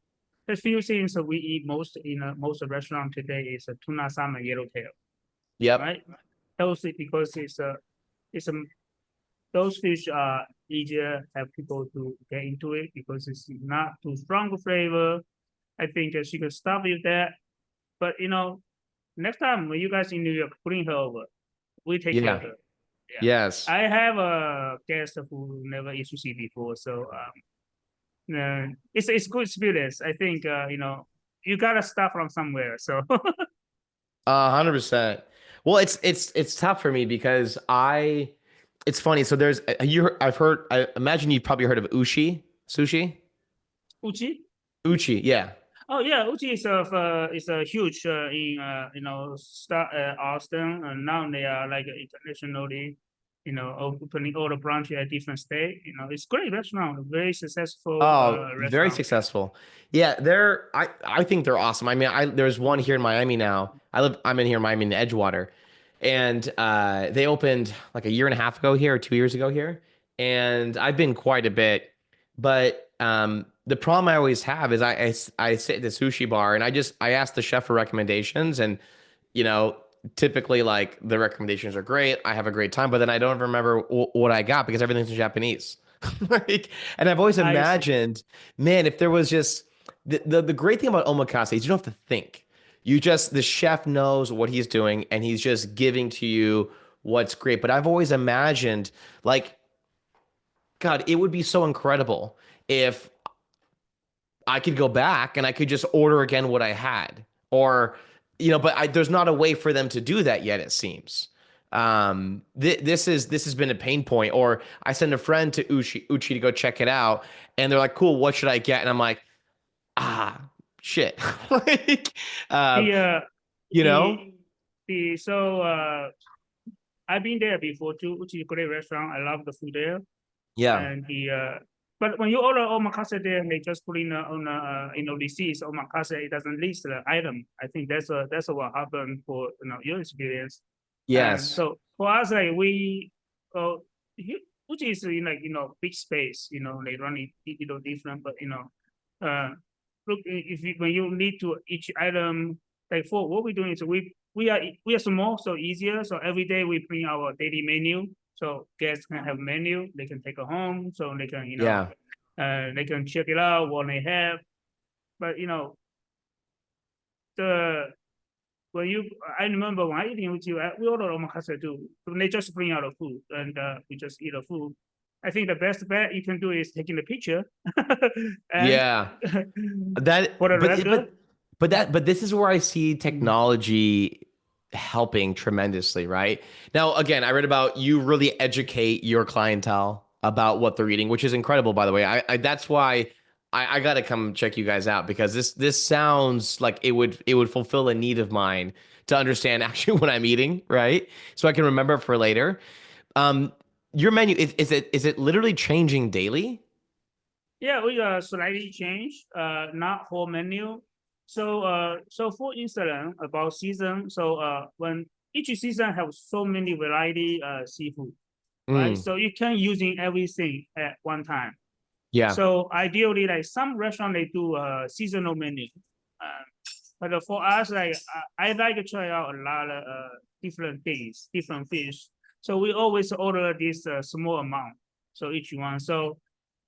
the few things that we eat most in most restaurant today is a tuna, salmon, yellowtail, Yep. right? Those because it's a those fish are easier have people to get into it because it's not too strong flavor. I think she can start with that. But next time when you guys in New York, bring her over. We take care of Yeah. her. Yeah. Yes. I have a guest who never eat sushi before, so it's good experience. I think you gotta start from somewhere. So 100%. Well, it's tough for me because it's funny. So I've heard, I imagine you've probably heard of sushi. Uchi. Uchi, yeah. Oh yeah, Uchi is a huge in start Austin, and now they are like internationally, opening all the branches at different state. It's great restaurant, very successful Oh, very restaurant. Yeah. successful. Yeah, I think they're awesome. I mean, there's one here in Miami now. I'm in here in Miami in Edgewater. And they opened like a year and a half ago here or 2 years ago here. And I've been quite a bit. But the problem I always have is I sit at the sushi bar and I ask the chef for recommendations and you know, typically like the recommendations are great. I have a great time, but then I don't remember what I got because everything's in Japanese. Like, and I've always I see. imagined, man, if there was just the great thing about omakase is you don't have to think. The chef knows what he's doing and he's just giving to you what's great. But I've always imagined like, God, it would be so incredible if I could go back and I could just order again what I had. Or, but there's not a way for them to do that yet, it seems. This has been a pain point. Or I send a friend to Uchi to go check it out, and they're like, "Cool, what should I get?" And I'm like, "Ah, shit." Like, uh, The you know, the so I've been there before too, which is a great restaurant. I love the food there. yeah, And but when you order omakase there, they just put in on receipts omakase. It doesn't list the item. I think that's what happened for your experience. And yes, so for us, like we, uh, which is like big space. They run it different, but look if when you need to each item, like for what we're doing is we are small, so easier. So every day we bring our daily menu, so guests can have menu, they can take it home, so they can yeah. they can check it out what they have. But the when you I remember when I eating with you, we order omakase too. They just bring out the food and we just eat the food. I think the best bet you can do is taking the picture and Yeah. That, for the record. but this is where I see Mm. technology helping tremendously, right? Now, again, I read about you really educate your clientele about what they're eating, which is incredible, by the way. That's why I got to come check you guys out because this sounds like it would fulfill a need of mine to understand actually what I'm eating, right? So I can remember for later. Um, your menu is it literally changing daily? Yeah, we slightly change, not whole menu. So for instance, about season, so when each season has so many variety seafood, right? Mm, So you can using everything at one time. yeah, So ideally, like some restaurant they do a seasonal menu, uh, but for us, like I like to try out a lot of different things, different fish. So we always order this small amount, so each one. So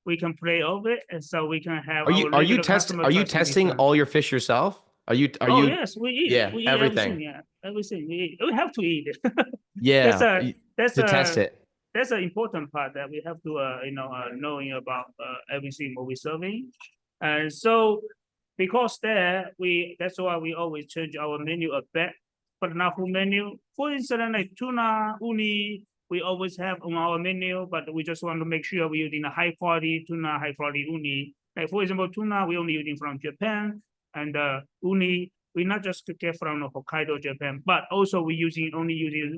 we can play over it, and so we can have our regular customer are you try some testing different. all your fish yourself? Are Oh you yes, we eat. yeah, We eat everything. everything. Yeah, everything we eat. We have to eat it. that's Yeah, a that's to test a it. that's an important part that we have to knowing about everything what we're serving. And so because there that's why we always change our menu a bit, but not full menu. For instance, like tuna, uni, we always have on our menu, but we just want to make sure we're using a high quality tuna, high quality uni. Like for example, tuna we only using from Japan, and uni we not just get from Hokkaido, Japan, but also we only using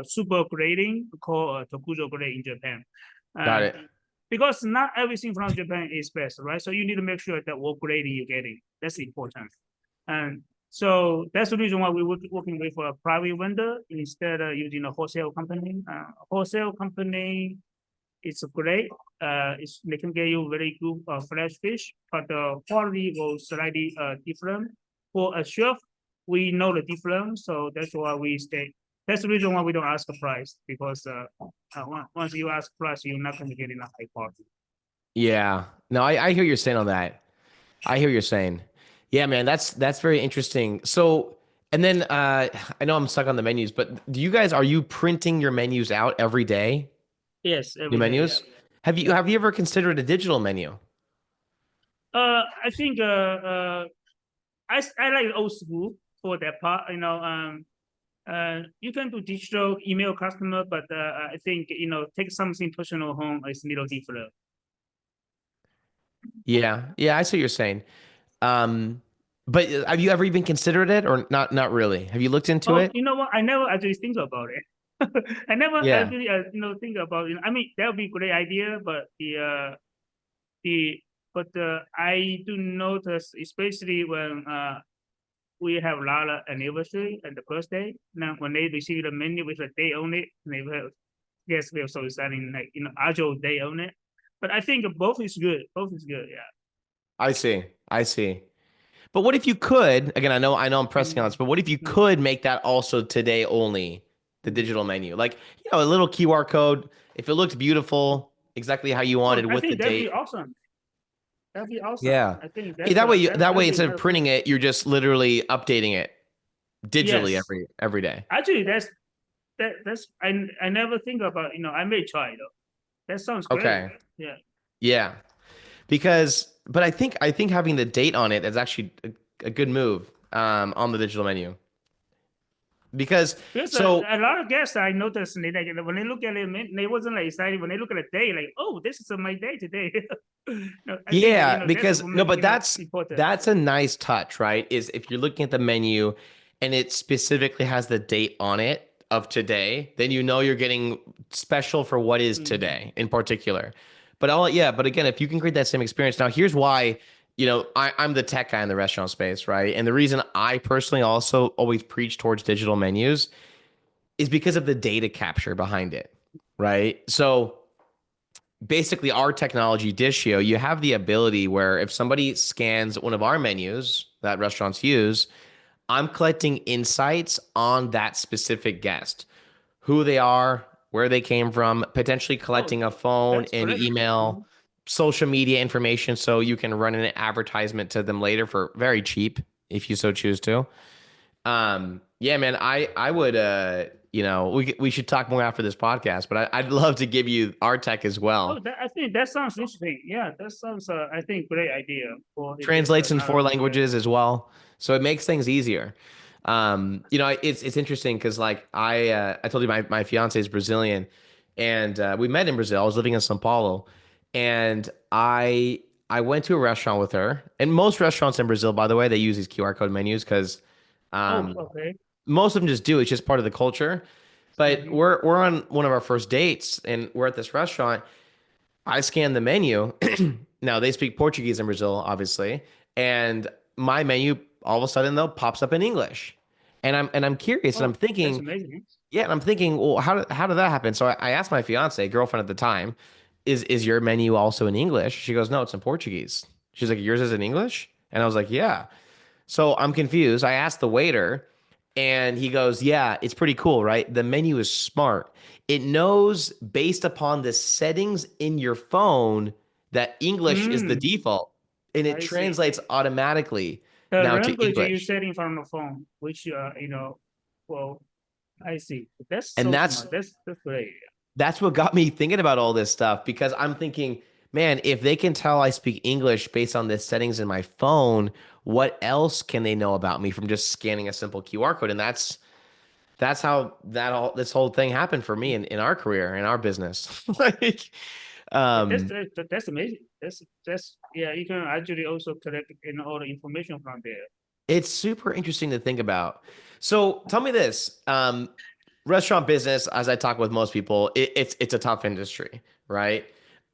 super grading called Tokujo grade in Japan. Got And it. because not everything from Japan is best, right? So you need to make sure that what grading you're getting. That's important. And so that's the reason why we're working with a private vendor instead of using a wholesale company. Wholesale company is great. They can get you very good fresh fish, but the quality will slightly different. For a chef, we know the difference, so that's why we stay. That's the reason why we don't ask a price because once you ask price, you're not going to get enough high quality. Yeah. No, I hear you're saying on that. I hear you're saying. Yeah, man, that's very interesting. So, and then I know I'm stuck on the menus, but are you printing your menus out every day? Yes, New every day. menus? Yeah. Have you ever considered a digital menu? I think I like old school for that part. You can do digital email customer, but I think take something personal home is a little different. Yeah. Yeah, I see what you're saying. Um, but have you ever even considered it or not really? Have you looked into Oh, it? you know what? I never actually think about it. I never Yeah. actually think about it. I mean, that would be a great idea, but the but I do notice, especially when we have a lot of anniversary and the birthday. Now, when they receive the menu with a day on it, they will, yes, we are so exciting, like actual day on it. But I think both is good. Both is good. Yeah. I see. I see. But what if you could, again, I know I'm pressing on Mm, this, but what if you mm, could make that also today only, the mm. digital menu? Like, a little QR code, if it looked beautiful, exactly how you Oh, wanted I with the think that'd be date. awesome. That'd be awesome. Yeah. I think Hey, that way that'd be instead of another printing thing. it, you're just literally updating it digitally Yes, every day. actually, that's I never think about. I may try though. That sounds great. Okay. Yeah. Yeah. But I think having the date on it is actually a good move on the digital menu. Because Because so a lot of guests I noticed they like when they look at it, they wasn't like excited when they look at a day like, oh, this is my day today. No, I think yeah, that's because no, but important. that's a nice touch, right? Is if you're looking at the menu and it specifically has the date on it of today, then you know you're getting special for what is Mm. today in particular. But all yeah, but again, if you can create that same experience, now here's why, I'm the tech guy in the restaurant space, right? And the reason I personally also always preach towards digital menus is because of the data capture behind it, right? So basically our technology Dishio, you have the ability where if somebody scans one of our menus that restaurants use, I'm collecting insights on that specific guest, who they are, where they came from, potentially Oh, collecting a phone that's and great. email, social media information so you can run an advertisement to them later for very cheap if you so choose to. Yeah, man, I would we should talk more after this podcast, but I'd love to give you our tech as Oh, well. I think that sounds interesting. Yeah, that sounds I think great idea for if it's Translates in not four only languages as well, so it makes things easier. It's interesting because like I told you my fiance is Brazilian, and we met in Brazil. I was living in São Paulo, and I went to a restaurant with her. And most restaurants in Brazil, by the way, they use these QR code menus because oh um, okay. most of them just do. It's just part of the culture. But Mm-hmm. we're on one of our first dates, and we're at this restaurant. I scan the menu. Now they speak Portuguese in Brazil, obviously, and my menu all of a sudden though pops up in English, and I'm curious, and I'm Oh, that's thinking, amazing. yeah, and I'm thinking, well, how did that happen? So I asked my fiance, girlfriend at the time, is your menu also in English? She goes, no, it's in Portuguese. She's like, yours is in English, and I was like, yeah. So I'm confused. I asked the waiter, and he goes, yeah, it's pretty cool, right? The menu is smart. It knows based upon the settings in your phone that English is the Mm, default, and it I see. translates automatically The now to language you English. setting from the phone, which well, I see. That's And so that's smart. That's great. that's what got me thinking about all this stuff because I'm thinking, man, if they can tell I speak English based on the settings in my phone, what else can they know about me from just scanning a simple QR code? And that's how this whole thing happened for me in our career, in our business. Like, um, That's amazing. That's yeah. You can actually also collect all the information from there. it's super interesting to think about. So tell me this, restaurant business, as I talk with most people, it's a tough industry, right?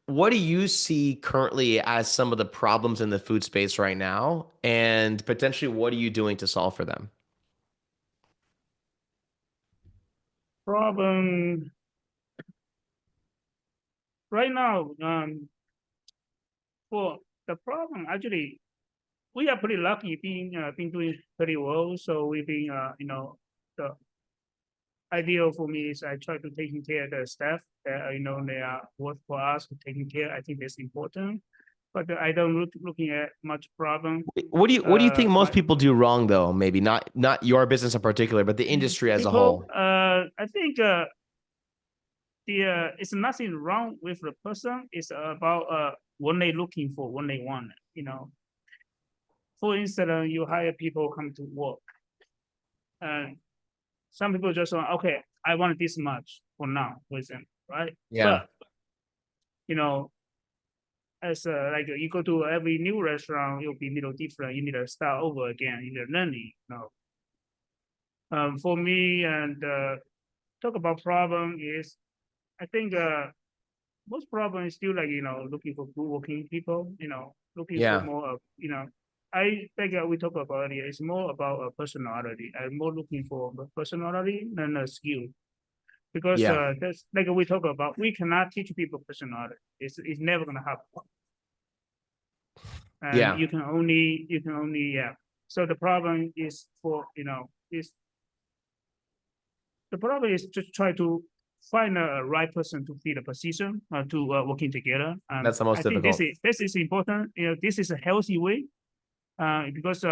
What do you see currently as some of the problems in the food space right now? And potentially, what are you doing to solve for them? Problem right now. For the problem actually, we are pretty lucky being been doing pretty well. So we've been the ideal for me is I try to taking care of the staff that they are work for us taking care. I think that's important, but I don't looking at much problem. What do you think most My people do wrong though? Maybe not your business in particular, but the industry as a people, whole. I think it's nothing wrong with the person. It's about what they looking for, what they want. For instance, you hire people come to work, and some people just want, okay, I want this much for now with them, right? Yeah. But you know, as like you go to every new restaurant, it'll be a little different. You need to start over again. You need to learning. For me, and talk about problem is, I think most problem is still like looking for good working people. Looking for Yeah. more of I think we talked about earlier. It's more about a personality. I'm more looking for a personality than a skill because Yeah. that's like we talk about. We cannot teach people personality. It's never gonna happen, and Yeah. you can only yeah. So the problem is is the problem is to try to find a right person to fill the position to working together. That's the most I think this difficult. is this is important. This is a healthy way because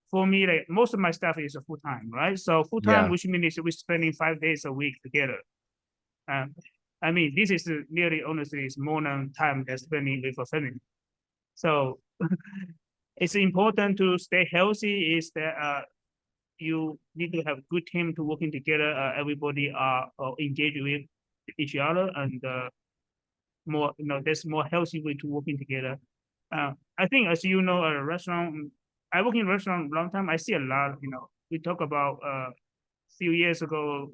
for me, like most of my staff is a full time, right? So full time, Yeah. which means we're spending 5 days a week together. Um, I mean, this is nearly honestly is more than time than spending with a family. So it's important to stay healthy. Is that you need to have good team to working together. Everybody are engaged with each other, and more, there's more healthy way to working together. I think, as you know, a restaurant. I work in restaurant a long time. I see a lot. We talk about few years ago.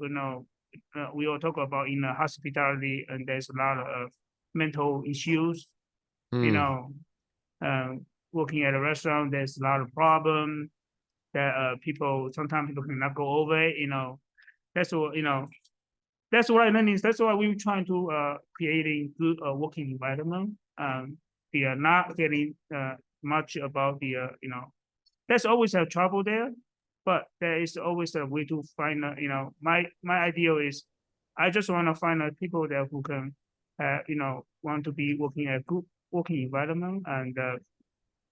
We all talk about in hospitality, and there's a lot of mental issues. You Hmm. know, working at a restaurant, there's a lot of problem that sometimes people cannot go over it. That's what that's what I learned is that's why we're trying to creating good working environment. We are not getting much about the there's always a trouble there, but there is always a way to find my ideal is I just want to find people there who can want to be working a good working environment, and at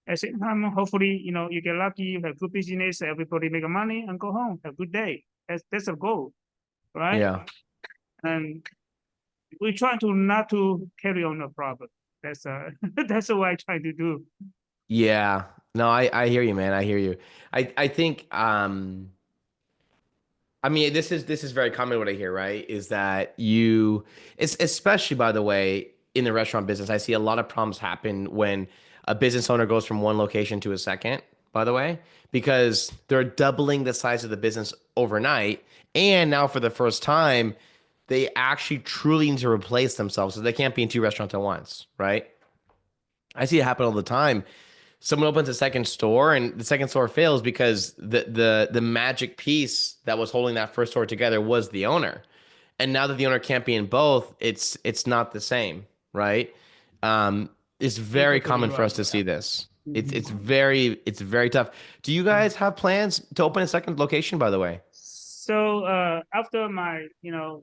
the same time hopefully you get lucky, you have good business, everybody make money and go home, have a good day. That's a goal, right? Yeah. And we try to not to carry on the problem. That's that's what I try to do. Yeah. No, I hear you, man. I hear you. I think I mean this is very common what I hear, right? Is that it's especially by the way in the restaurant business, I see a lot of problems happen when a business owner goes from one location to a second, by the way, because they're doubling the size of the business overnight. And now for the first time, they actually truly need to replace themselves. So they can't be in two restaurants at once, right? I see it happen all the time. Someone opens a second store and the second store fails because the magic piece that was holding that first store together was the owner. And now that the owner can't be in both, it's not the same, right? It's You're very totally common for right. us to Yeah. see this. It's Mhm. it's very it's very tough. Do you guys have plans to open a second location, by the way? So after my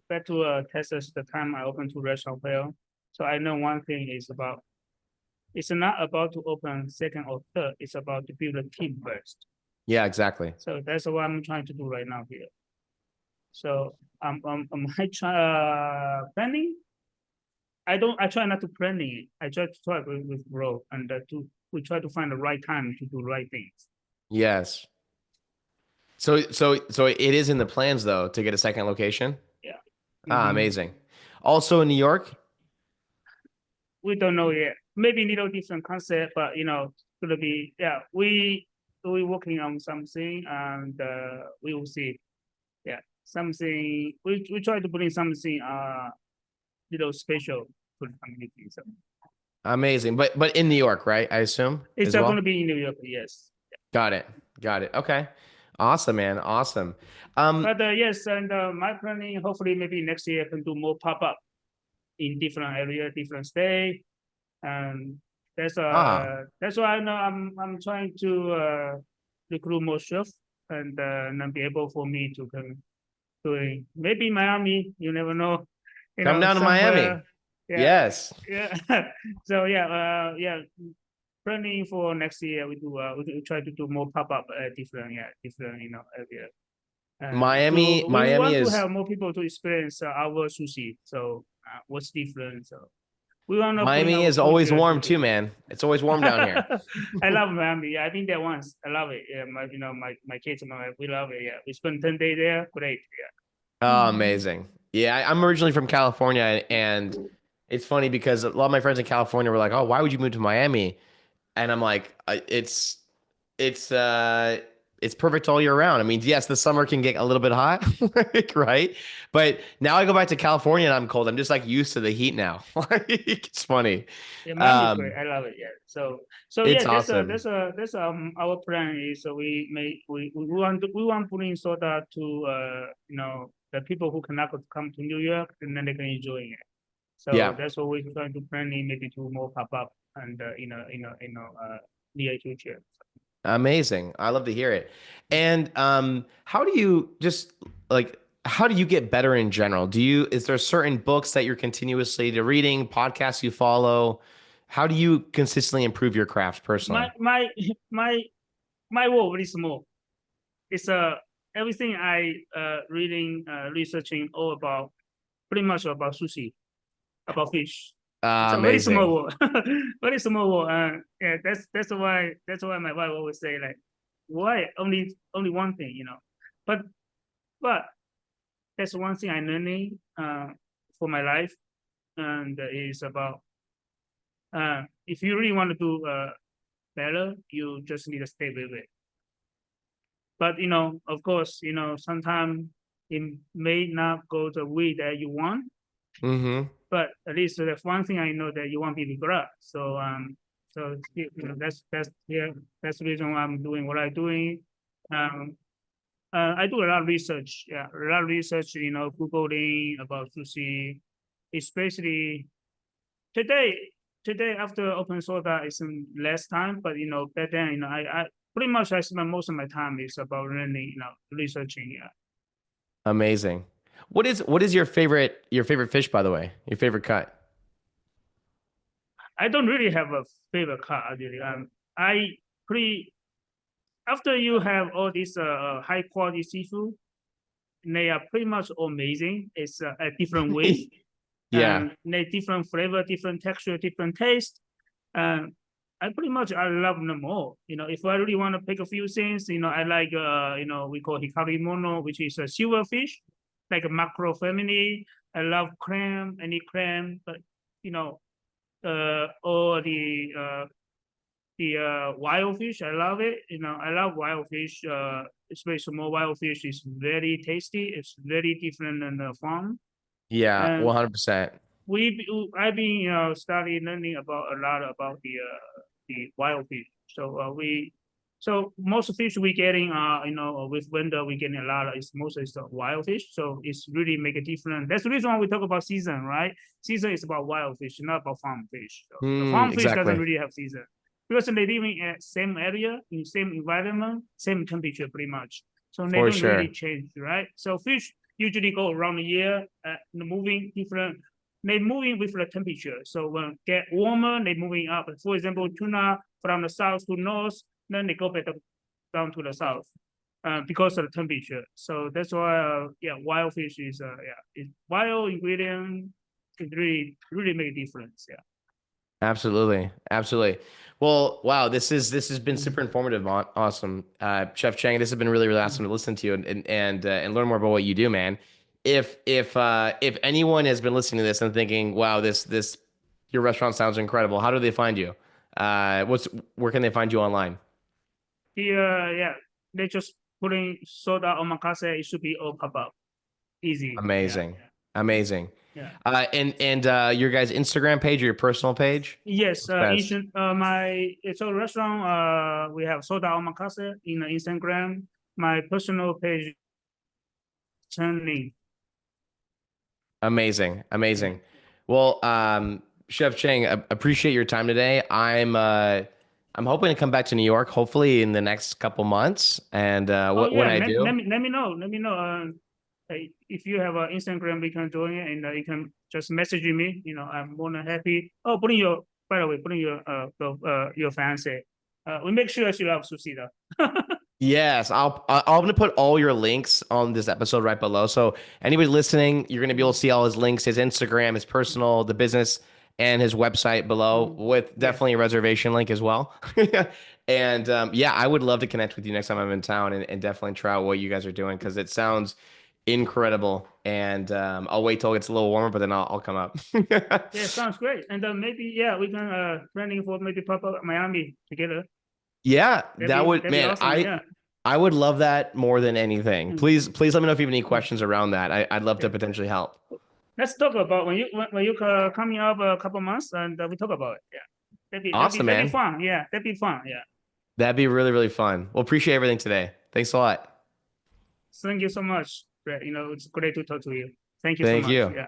back to Texas, the time I opened to restaurant fail. So I know one thing is about it's not about to open second or third. It's about to build a team first. Yeah, exactly. So that's what I'm trying to do right now here. So I try planning. I try not to planning it. I try to talk with bro, and we try to find the right time to do right things. Yes. So it is in the plans though to get a second location. Yeah. Ah, Mhm. amazing. Also in New York. We don't know yet. Maybe little different concept, but gonna be yeah. We working on something, and we will see. Yeah, something we try to bring something little special to the community. So Amazing. But in New York, right? I assume it's as not well. gonna be in New York, yes. Got it. Got it. Okay. Awesome, man. Awesome. Um, But yes, and my planning hopefully maybe next year I can do more pop up in different area, different state, and ah, that's why I know I'm trying to recruit more chef, and then be able for me to come doing maybe Miami. You never know, come down to Miami. somewhere. Yeah, Yes. yeah. So yeah, yeah. Planning for next year, we try to do more pop up different different area. We Miami want to is have more people to experience our sushi. So what's different? So we want to bring Miami our is always culture to warm too, people. man. It's always warm down here. I love Miami. Yeah, I've been there once. I love it. Yeah, my kids and my wife, we love it. Yeah, we spent 10 days there. Great. Oh, amazing. Yeah, I'm originally from California, and it's funny because a lot of my friends in California were like, "Oh, why would you move to Miami?" And I'm like, it's uh it's perfect all year round. I mean, yes, the summer can get a little bit hot, right? But now I go back to California and I'm cold. I'm just like used to the heat now. It's funny. Yeah, Miami is great. Um, I love it. Yeah. So yeah, it's awesome. that's our plan is so we want putting SOTA to the people who cannot come to New York, and then they can enjoy it. So Yeah, that's what we're trying to planning maybe to more pop up, and near future. amazing. I love to hear it. And how do you just like how do you get better in general? Is there certain books that you're continuously reading, podcasts you follow? How do you consistently improve your craft My personally? my my my world very small. It's everything I reading researching all about pretty much about sushi, about fish. It's a very small Amazing. world, very small world. That's why my wife always say like, why only one thing, but but that's one thing I'm learning for my life, and is about if you really want to do better, you just need to stay with it. But of course, sometimes it may not go the way that you want. Mm-hmm. But at least that's one thing I know, that you won't be regret. So that's the reason why I'm doing what I'm doing. Um, I do a lot of research. Yeah, a lot of research. Googling about sushi, especially today. Today after open soda, it's in less time. But back then, I pretty much I spend most of my time is about learning, researching. Yeah. Amazing. What is your favorite fish, by the way? Your favorite cut? I don't really have a favorite cut actually. I pretty after you have all these high quality seafood, they are pretty much amazing. It's a different way, Yeah. and they different flavor, different texture, different taste. And I love them all. If I really want to pick a few things, I like we call hikari mono, which is a silverfish, like a macro family. I love clam, any clam, but or the wild fish. I love it. I love wild fish. Especially small wild fish is very tasty. It's very different than the farm. Yeah, And 100%. I've been studying learning about a lot about the wild fish. So most fish we getting with winter we getting a lot of it's mostly it's the wild fish. So it's really make a difference. That's the reason why we talk about season, right? Season is about wild fish, not about farm fish. So the farm fish doesn't Exactly. really have season because they living at same area in same environment, same temperature pretty much. So they For don't really sure. change, right? So fish usually go around the year, moving different. They moving with the temperature. So when it get warmer, they moving up. For example, tuna from the south to north, then they go back down to the south because of the temperature. So that's why, wild fish is wild ingredient. It really make a difference. Yeah. Absolutely. Absolutely. Well, wow, this has been super informative. Awesome. Chef Chang, this has been really, really awesome to listen to you and learn more about what you do, man. If anyone has been listening to this and thinking, wow, this your restaurant sounds incredible, how do they find you? Where can they find you online? They just putting Shota Omakase. It should be all pop up easy. Yeah. Amazing. Amazing. Yeah. And your guys' Instagram page or your personal page? Yes, What's best? it's a restaurant. We have Shota Omakase in the Instagram. My personal page, Cheng Lin. Amazing, Yeah. amazing. Well, Chef Chang, appreciate your time today. I'm hoping to come back to New York, hopefully in the next couple months. And Oh when yeah, I let do, me let me know. Let me know. If you have an Instagram, we can join it, and you can just message me. I'm more than happy. Oh, putting your by the way, putting your fancy. We make sure she loves sushi though. yes, I'm gonna put all your links on this episode right below. So anybody listening, you're gonna be able to see all his links, his Instagram, his personal, the business, and his website below, with Yes. definitely a reservation link as well. And yeah, I would love to connect with you next time I'm in town and definitely try out what you guys are doing because it sounds incredible. And I'll wait till it gets a little warmer, but then I'll come up. Yeah, sounds great. And maybe we can planning for maybe pop up Miami together. Yeah, That'd be man, awesome. Yeah. I would love that more than anything. Mm. Please let me know if you have any Mm. questions around that. I'd love to Yeah. potentially help. Let's talk about when you coming up a couple months, and we talk about it. Yeah. Awesome, That'd be man. fun. Yeah, that'd be fun. Yeah. That'd be really, really fun. Well, appreciate everything today. Thanks a lot. Thank you so much, Brett. It's great to talk to you. Thank you so Thank much. you. Yeah.